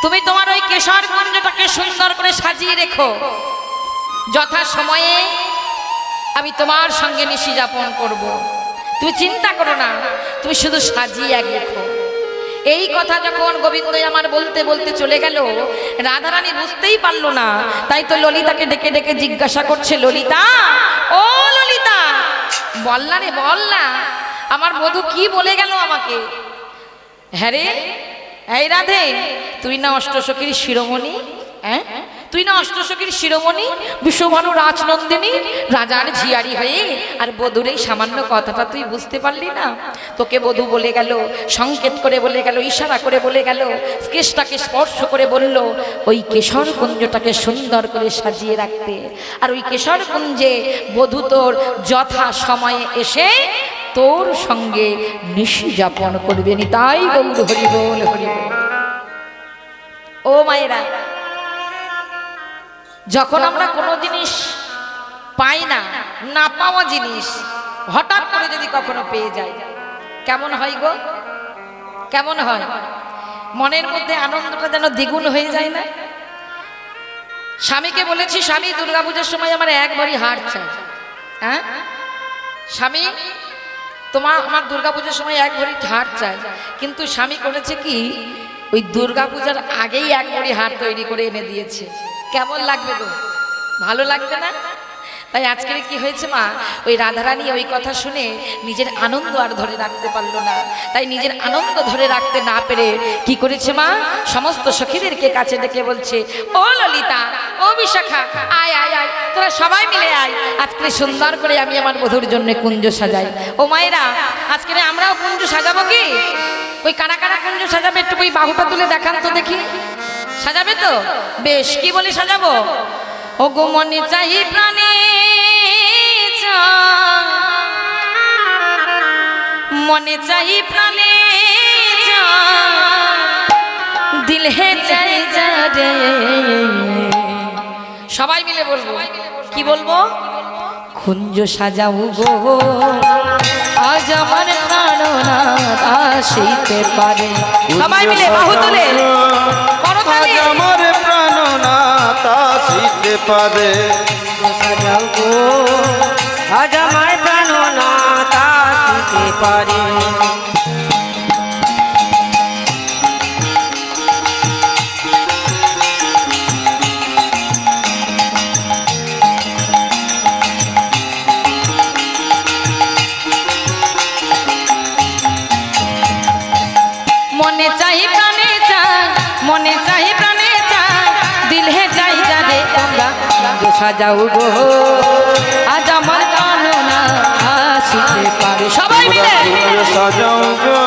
তুমি তোমার ওই কেশর কুঞ্জটাকে সুন্দর করে সাজিয়ে রেখো, যথা সময়ে আমি তোমার সঙ্গে নিশি যাপন করব। তুমি চিন্তা করো না, তুমি শুধু সাজিয়ে রেখো। এই কথা যখন গোবিন্দ আমার বলতে বলতে চলে গেল, রাধারানী বুঝতেই পারলো না। তাই তো ললিতাকে ডেকে ডেকে জিজ্ঞাসা করছে, ললিতা, ও ললিতা, বল না রে, বল না, আমার বধূ কি বলে গেল আমাকে। হ্যাঁ রে, এই রাধে, তুই না অষ্টসখীর শিরোমণি? হ্যাঁ, তুই না অষ্টসখীর শিরোমণি, বিশ্বভানু রাজনন্দিনী, রাজার ঝিয়ারি হয়ে আর বধূর এই সামান্য কথাটা তুই বুঝতে পারলি না? তোকে বধূ বলে গেল, সংকেত করে বলে গেল, ইশারা করে বলে গেল, কেশটাকে স্পর্শ করে বলল ওই কেশর কুঞ্জটাকে সুন্দর করে সাজিয়ে রাখতে। আর ওই কেশর কুঞ্জে বধূ তোর যথা সময়ে এসে তোর সঙ্গে নিশি যাপন করবেন। তাই গৌর হরি বল, হরি বল। ও মায়েরা, যখন আমরা কোনো জিনিস পাই না, না পাওয়া জিনিস হঠাৎ করে যদি কখনো পেয়ে যাই, কেমন হয় গো? কেমন হয়? মনের মধ্যে আনন্দটা যেন দ্বিগুণ হয়ে যায় না? স্বামীকে বলেছি, স্বামী দুর্গাপূজার সময় আমার এক ভরি হার চাই। হ্যাঁ স্বামী, তোমার আমার দুর্গাপূজার সময় এক ভরি হার চাই। কিন্তু স্বামী করেছে কি, ওই দুর্গাপূজার আগেই এক ভরি হার তৈরি করে এনে দিয়েছে। কেমন লাগবে গো? ভালো লাগবে না? তাই আজকের কি হয়েছে মা, ওই রাধারানী ওই কথা শুনে নিজের আনন্দ আর ধরে রাখতে পারলো না। তাই নিজের আনন্দ ধরে রাখতে না পেরে কি করেছে মা, সমস্ত সখীদেরকে কাছে ডেকে বলছে, ও ললিতা, ও বিশাখা, আয় আয় আয়, তোরা সবাই মিলে আয়, আজকে সুন্দর করে আমি আমার বধূর জন্য কুঞ্জ সাজাই। ও মায়েরা, আজকে আমরাও কুঞ্জ সাজাবো কি? ওই কারা কারা কুঞ্জ সাজাবে একটু ওই বাহুটা তুলে দেখান তো দেখি। সাজাবে তো? বেশ, কি বলে সাজাবো? ও গো মনে চাই প্রাণে চাই, মনে চাই প্রাণে চাই, দিল হে চাই যারে। সবাই মিলে বলবো। কি বলবো? কুঞ্জ সাজাও গো আজ আমার প্রাণনাথ আসিতে পারে। সবাই মিলে বাহু তুলে করতালি। আজ আমার প্রাণনাথ আসিতে পারে। সাজাও গো আজ আমার প্রাণনাথ আসিতে পারে। মনে চাই প্রাণে চাই, মনে চাই প্রাণে চাই, দিল হে চাই যারে। তোমরা সাজাও গো আজ আমার প্রাণনাথ আসিতে পারে। সবাই মিলে সাজাও গো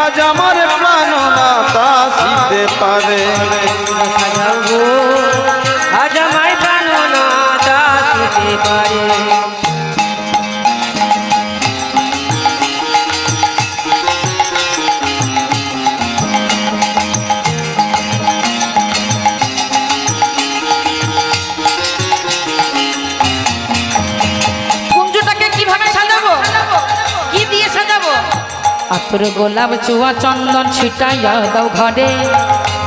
আজ আমার প্রাণনাথ আসিতে পারে। সাজাও গো আজ আমার প্রাণনাথ আসিতে পারে। আতর গোলাপ চুয়া চন্দন ছিটাইয়া দাও ঘরে।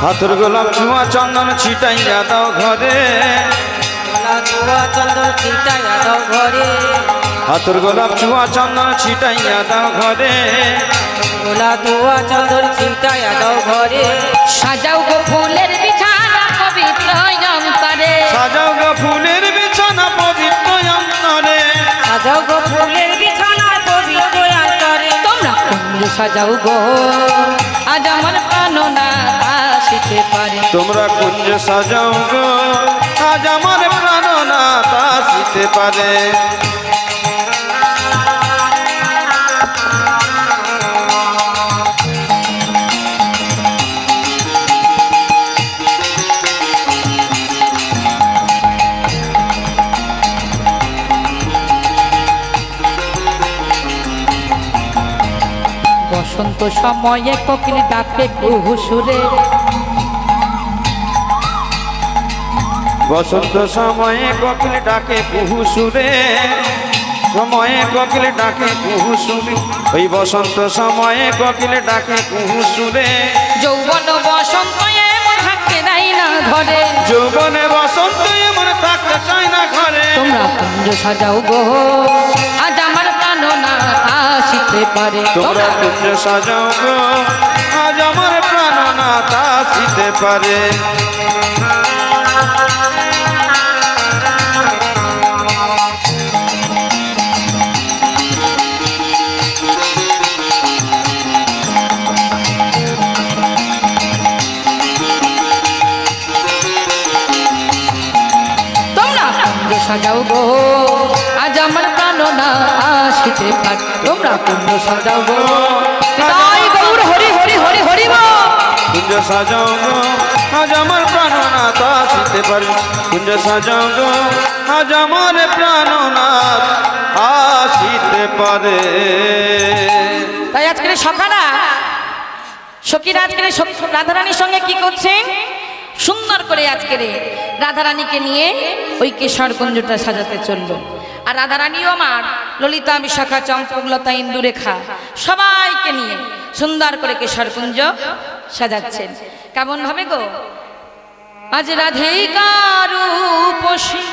হাতের গোলাপ চুয়া চন্দন ছিটাইয়া দাও ঘরে। চুয়া চন্দন ছিটাইয়া দাও ঘরে। হাতের গোলাপ চুয়া চন্দন ছিটাইয়া দাও ঘরে। গোলাপ চুয়া চন্দন ছিটাইয়া দাও ঘরে। সাজাও গো ফুলের বিছানা পবিত্র অন্তরে। সাজাও গো ফুলের বিছানা পবিত্র অন্তরে। সাজাও গো ফুলের বিছানা পবিত্র অন্তরে। তোমরা কুঞ্জ সাজাও গো আজ আমার প্রাণনাথ আসিতে পারে। তোমরা কুঞ্জ সাজাও গো আজ আমার প্রাণনাথ আসিতে পারে। বসন্ত সময়ে কোকিল ডাকে কুহু সুরে। বসন্ত সময়ে কোকিল ডাকে কুহু সুরে। সময়ে কোকিল ডাকে কুহু সুরে। ওই বসন্ত সময়ে কোকিল ডাকে কুহু সুরে। যৌবন বসন্ত এমন ঘরে যৌবনে বসন্ত এমন থাকতে চায় না ঘরে তোমরা কুঞ্জ সাজাও গো আজ আমার প্রাণনাথ আসিতে পারে তোমরা কুঞ্জ সাজাও গো আজ আমার প্রাণনাথ আসিতে পারে সাজাও গো আজ আমার প্রাণনাথ আসিতে পারে তোমরা কুঞ্জ সাজাও গো তাই গৌর হরি হরি হরি হরি বল কুঞ্জ সাজাও গো আজ আমার প্রাণনাথ আসিতে পারে কুঞ্জ সাজাও গো আজ আমার প্রাণনাথ আসিতে পারে তাই আজকের সখারা সখীরা আজকের রাধারানীর সঙ্গে কি করছেন সুন্দর করে আজকের রাধারানীকে নিয়ে ওই কেশরকুঞ্জটা সাজাতে চললো আর রাধারানীও আমার ললিতা বিশাখা চম্পকলতা ইন্দুরেখা সবাইকে নিয়ে সুন্দর করে কেশরকুঞ্জ সাজাচ্ছেন কেমন ভাবে গো আজ রাধিকার রূপসী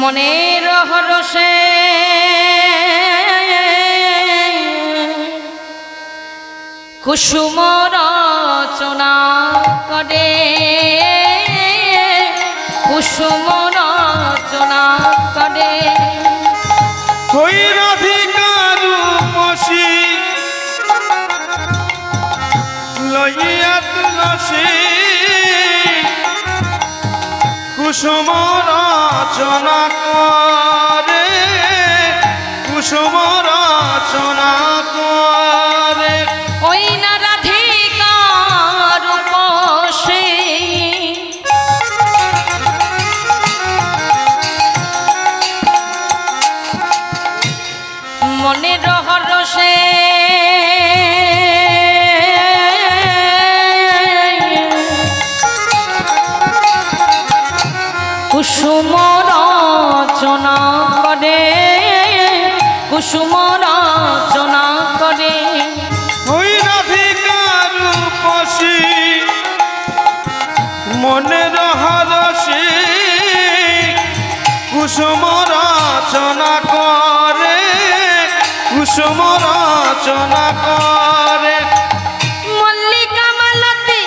মনের হরসে কুসুম রচনা করে কুসুম রচনা করে ওই রাধিকার রূপসী লইয়া তুলসী কুসুম রচনা করে কুসুম রচনা করে ওই না রাধিকার রূপসী মনের হরসে কুসুম রচনা করে কুসুম রচনা করে ওই রাধিকার রূপসী মনের হরসী কুসুম রচনা করে কুসুম রচনা করে মল্লিকা মালতী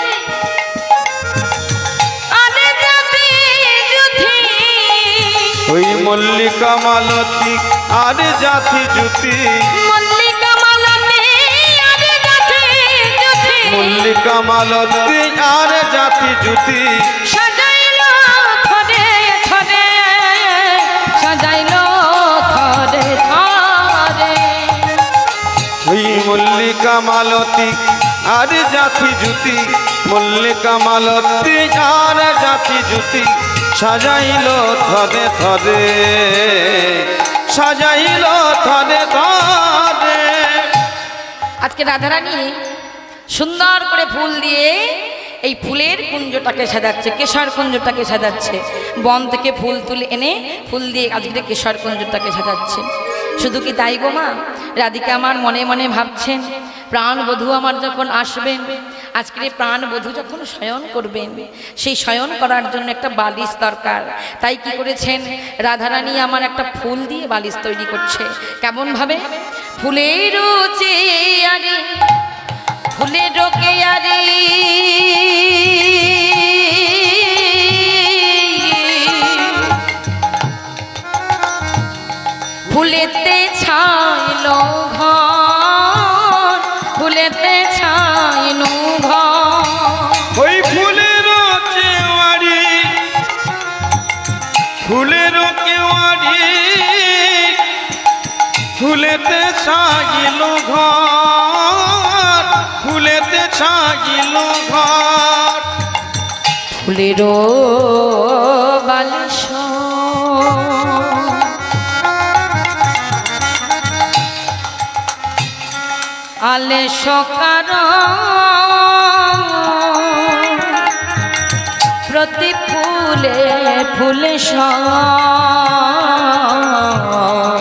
আরে জাতি জুথি ওই মল্লিকা মালতী আর জাতি জুতি মল্লিকা মালতী আরে জাতি জুথি মল্লিকা মালতী আর জাতি জুতি সাজাইলো থরে থরে সাজাইলো থরে থরে ওই মল্লিকা মালতী আর জাতি জুতি মল্লিকা মালতী আর জাতি জুতি সাজাইল থরে থরে সাজাইল থরে থরে আজকে রাধারানী সুন্দর করে ফুল দিয়ে এই ফুলের কুঞ্জটাকে সাজাচ্ছে কেশর কুঞ্জটাকে সাজাচ্ছে বন থেকে ফুল তুলে এনে ফুল দিয়ে আজকে কেশর কুঞ্জটাকে সাজাচ্ছে শুধু কি তাই গো মা রাধিকা আমার মনে মনে ভাবছেন প্রাণবধূ আমার যখন আসবেন আজকে প্রাণবধূ যখন শয়ন করবেন সেই শয়ন করার জন্য একটা বালিশ দরকার তাই কি করেছেন রাধারানী আমার একটা ফুল দিয়ে বালিশ তৈরি করছে কেমন ভাবে ফুলের চেয়ারে ফুলের কেয়ারে ফুলেতে ছাইল ঘর ফুলেতে ছাইল ঘর ওই ফুলের চেওয়ারি ফুলের কেওয়ারি ফুলেতে ছাইল ঘর ফুলেতে ছাইল ঘর ফুলের বালিশ আলে সকার প্রতি ফুলে ফুলে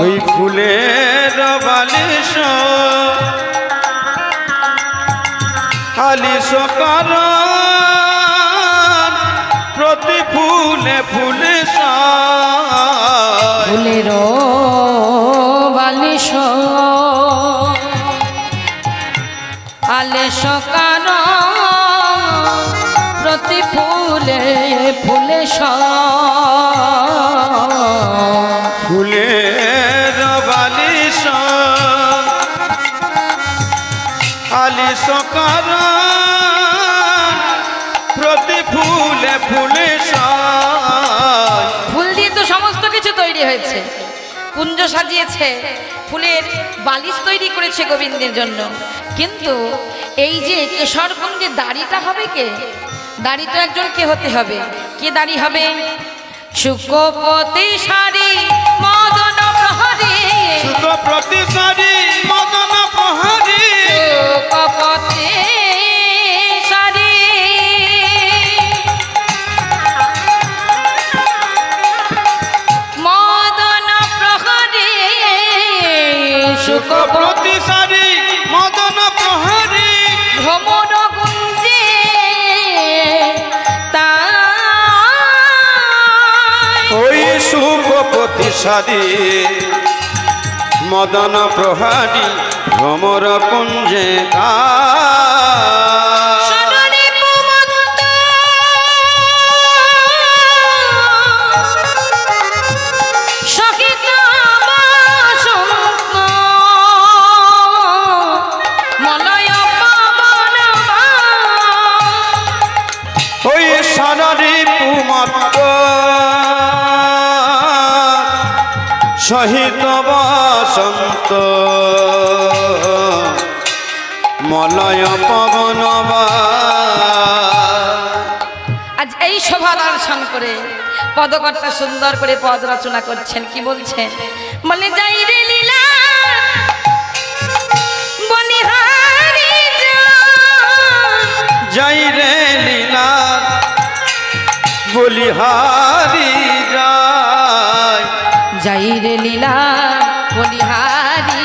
ওই ফুলের বালিশ আলি সকার প্রতি ফুলে ফুলে সায় ফুলের বালিশ আলে সকান প্রতি ফুলে ফুলে ফুলের বালিশ আলি সকার প্রতি ফুলে ফুলে সায়। ফুল দিয়ে তো সমস্ত কিছু তৈরি হয়েছে, কুঞ্জ সাজিয়েছে, ফুলের বালিশ তৈরি করেছে গোবিন্দের জন্য। কিন্তু এই যে কেশরকুঞ্জে দাড়িটা হবে কে? দাড়ি তো একজনকে হতে হবে। কে দাড়ি হবে? শুকপতি শাড়ি মদন প্রহরী, সুখপ্রতি সারি মদন প্রহরী শুকপতি শাড়ি মদন প্রহরী, সুখপ্রতি সারি মদন প্রহরী ভ্রমণ গুঞ্জে ওই সুখপ্রতি সারি মদন প্রহরী ভ্রমর কুঞ্জে ওই সারারি পুমাত্র সহিত বসন্ত মলয় পবন আজ এই শোভা দর্শন করে পদকর্তা সুন্দর করে পদ রচনা করছেন। কি বলছেন? বলে যাই রে লীলা বনিহারি যাই রে লীলা বলিহারি যায় যাই রে লীলা বনিহারি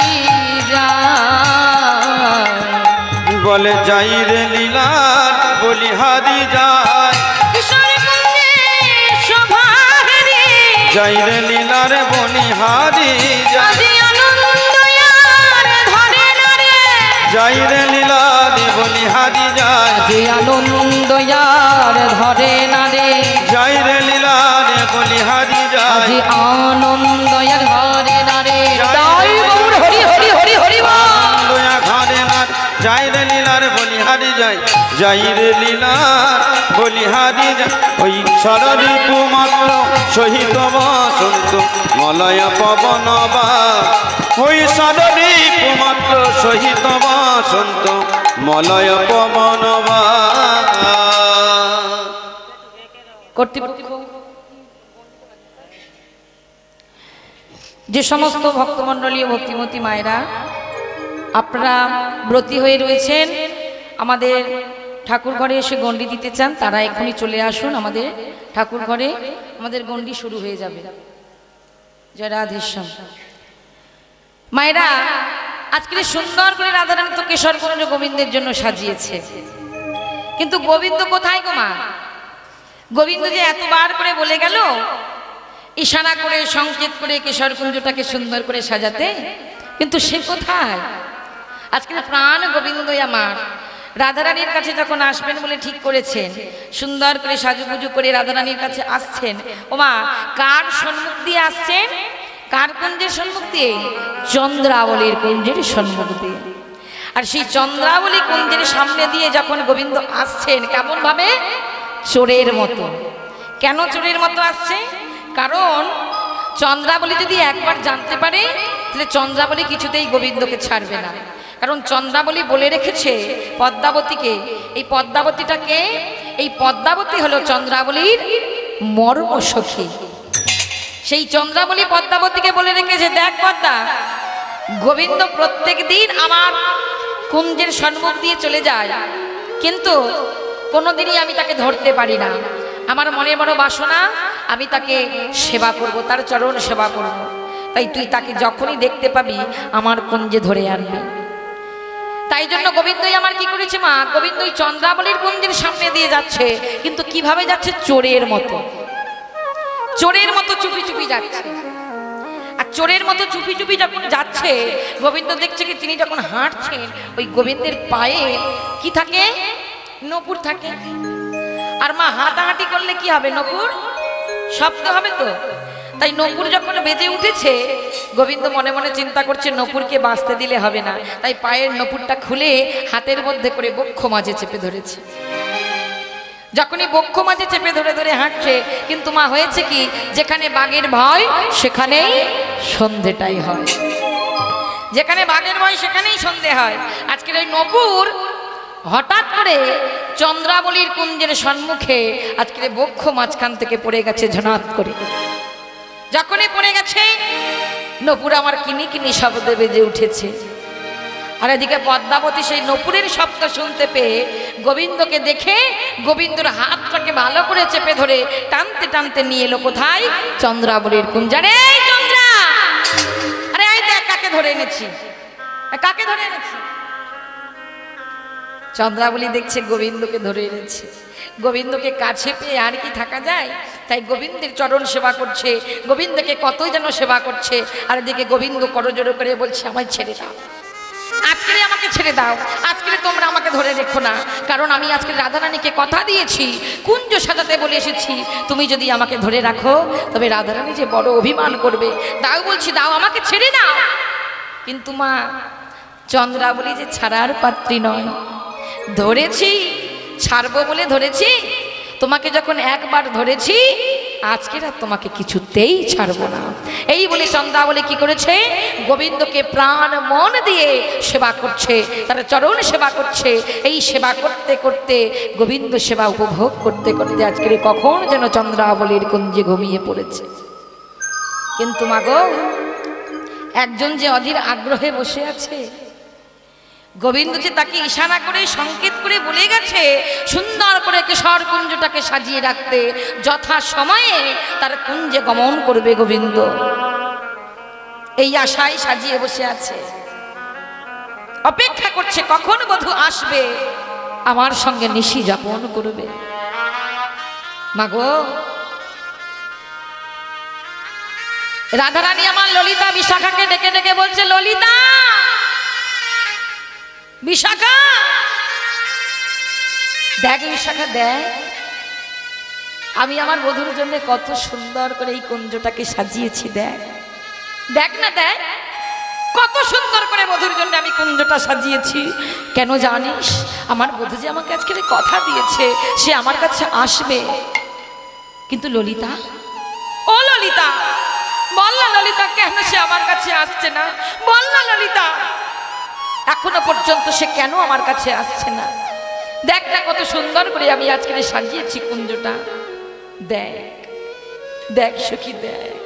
বলে যাই রে লীলার বলিহারি যায় যাই রে লীলার বলিহারি যায় যাই রে লীলার বলিহারি যায় আনন্দ ধরে না রে, যাই রে লীলার বলিহারি যায় আনন্দ ধরে না রে। হরি হরি হরি হরি দয়া ঘরে না যাই রে লীলার বলিহারি যায় যাই রে লীলার বলিহারি যায় ওই সররিপু মাত্র সহিত বসন্ত মলয় পবন ওই সররিপু মাত্র সহিত বসন্ত মলয় পবন কর্তৃপক্ষ যে সমস্ত ভক্তমণ্ডলী ও ভক্তিমতী মায়েরা আপনারা ব্রতী হয়ে রয়েছেন, আমাদের ঠাকুর ঘরে এসে গণ্ডি দিতে চান, তারা এখনই চলে আসুন আমাদের ঠাকুর ঘরে। আমাদের গণ্ডি শুরু হয়ে যাবে। জয় রাধেশ্যাম। মায়েরা আজকে সুন্দর করে রাধারানী তো কেশরকুঞ্জ গোবিন্দের জন্য সাজিয়েছে, কিন্তু গোবিন্দ কোথায় গো মা? গোবিন্দ যে এতবার করে বলে গেল ইশারা করে সংকেত করে কেশরকুঞ্জটাকে সুন্দর করে সাজাতে, কিন্তু সে কোথায়? আজকে প্রাণ গোবিন্দ আমার রাধারানীর কাছে যখন আসবেন বলে ঠিক করেছেন, সুন্দর করে সাজুগুজু করে রাধারানীর কাছে আসছেন। ওমা কার সম্মুখ দিয়ে আসছেন? কার কুঞ্জের সম্মুখ দিয়ে? চন্দ্রাবলীর কুঞ্জের সম্মুখ দিয়ে। আর সেই চন্দ্রাবলী কুঞ্জের সামনে দিয়ে যখন গোবিন্দ আসছেন, কেমন ভাবে? চোরের মতো। কেন চোরের মতো আসছে? কারণ চন্দ্রাবলী যদি একবার জানতে পারে তাহলে চন্দ্রাবলী কিছুতেই গোবিন্দকে ছাড়বে না। কারণ চন্দ্রাবলী বলে রেখেছে পদ্মাবতীকে, এই পদ্মাবতীটাকে, এই পদ্মাবতী হলো চন্দ্রাবলীর মর্ম সখী। সেই চন্দ্রাবলী পদ্মাবতীকে বলে রেখেছে, দেখ পদ্মা, গোবিন্দ প্রত্যেক দিন আমার কুঞ্জের সম্মুখ দিয়ে চলে যায়, কিন্তু কোনোদিনই আমি তাকে ধরতে পারি না। আমার মনে বড় বাসনা, আমি তাকে সেবা করব, তার চরণ সেবা করব। তাই তুই তাকে যখনই দেখতে পাবি আমার কুঞ্জে ধরে আনবি। তাই জন্য গোবিন্দই আমার কি করেছে মা, গোবিন্দই চন্দ্রাবলীর কুঞ্জের সামনে দিয়ে যাচ্ছে, কিন্তু কিভাবে যাচ্ছে? চোরের মতো, চোরের মতো চুপি চুপি যাচ্ছে। আর চোরের মতো চুপি চুপি যখন যাচ্ছে, গোবিন্দ দেখছে কি তিনি যখন হাঁটছেন ওই গোবিন্দের পায়ে কি থাকে? নপুর থাকে। আর মা হাঁটাহাঁটি করলে কি হবে? নপুর শব্দ হবে তো। তাই নপুর যখন বেজে উঠেছে, গোবিন্দ মনে মনে চিন্তা করছে নপুরকে বাঁচতে দিলে হবে না, তাই পায়ের নপুরটা খুলে হাতের মধ্যে করে বক্ষ মাঝে চেপে ধরেছে। যখনই বক্ষ মাঝে চেপে ধরে ধরে হাঁটছে, কিন্তু মা হয়েছে কি, যেখানে বাঘের ভয় সেখানেই সন্ধেটাই হয়, যেখানে বাঘের ভয় সেখানেই সন্ধে হয়। আজকের ওই নপুর হঠাৎ করে চন্দ্রাবলীর কুঞ্জের সম্মুখে আজকের বক্ষ মাঝখান থেকে পড়ে গেছে ঝনাত করে। যখনই পড়ে গেছে, নপুর আমার কিনি কিনি শব্দে বেজে উঠেছে। আর এদিকে পদ্মাবতী সেই নপুরের শব্দ শুনতে পেয়ে গোবিন্দকে দেখে গোবিন্দর হাতটাকে ভালো করে চেপে ধরে টানতে টানতে নিয়ে এলো কোথায়? চন্দ্রাবলীর কুঞ্জারে। চন্দ্রা, আরে এই দেখ কাকে ধরে এনেছি, কাকে ধরে এনেছি। চন্দ্রাবলী দেখছে গোবিন্দকে ধরে এনেছে। গোবিন্দকে কাছে পেয়ে আর কি থাকা যায়, তাই গোবিন্দের চরণ সেবা করছে, গোবিন্দকে কতই যেন সেবা করছে। আর এদিকে গোবিন্দ করজোড়ো করে বলছে আমায় ছেড়ে দাও, আজকে আমাকে ছেড়ে দাও, আজকে তোমরা আমাকে ধরে রেখো না, কারণ আমি আজকে রাধারানীকে কথা দিয়েছি, কুঞ্জ সাজাতে বলে এসেছি, তুমি যদি আমাকে ধরে রাখো তবে রাধারানী যে বড় অভিমান করবে। দাও বলছি, দাও, আমাকে ছেড়ে দাও। কিন্তু মা, চন্দ্রাবলী যে ছাড়ার পাত্রী নয়। ধরেছি, ছাড়বো বলে ধরেছি, তোমাকে যখন একবার ধরেছি আজকে আর তোমাকে কিছুতেই ছাড়বো না। এই বলে চন্দ্রাবলী কি করেছে? গোবিন্দকে প্রাণ মন দিয়ে সেবা করছে, তার চরণ সেবা করছে। এই সেবা করতে করতে, গোবিন্দ সেবা উপভোগ করতে করতে আজকে কখন যেন চন্দ্রাবলীর কুঞ্জে ঘুমিয়ে পড়েছে। কিন্তু মাগো, একজন যে অধীর আগ্রহে বসে আছে, গোবিন্দ যে তাকে ইশারা করে সংকেত করে বলে গেছে সুন্দর করে কেশর কুঞ্জটাকে সাজিয়ে রাখতে, যথা সময়ে তার কুঞ্জে গমন করবে গোবিন্দ, এই আশায় সাজিয়ে বসে আছে, অপেক্ষা করছে কখন বধূ আসবে, আমার সঙ্গে নিশি যাপন করবে। মাগো, রাধারানী আমার ললিতা বিশাখাকে ডেকে ডেকে বলছে, ললিতা, বিশাখা, দেখ বিশাখা, দেখ আমি আমার বধূর জন্য কত সুন্দর করে এই কুঞ্জটাকে সাজিয়েছি, দেখ, দেখ না, দেখ কত সুন্দর করে বধূর জন্য আমি কুঞ্জটা সাজিয়েছি। কেন জানিস? আমার বধূ যে আমাকে আজকে কথা দিয়েছে সে আমার কাছে আসবে। কিন্তু ললিতা, ও ললিতা, বল না ললিতা, কেন সে আমার কাছে আসছে না? বল না ললিতা, এখনো পর্যন্ত সে কেন আমার কাছে আসছে না? দেখ না কত সুন্দর করে আমি আজকে সাজিয়েছি কুঞ্জটা, দেখ, দেখ সখী, দেখ।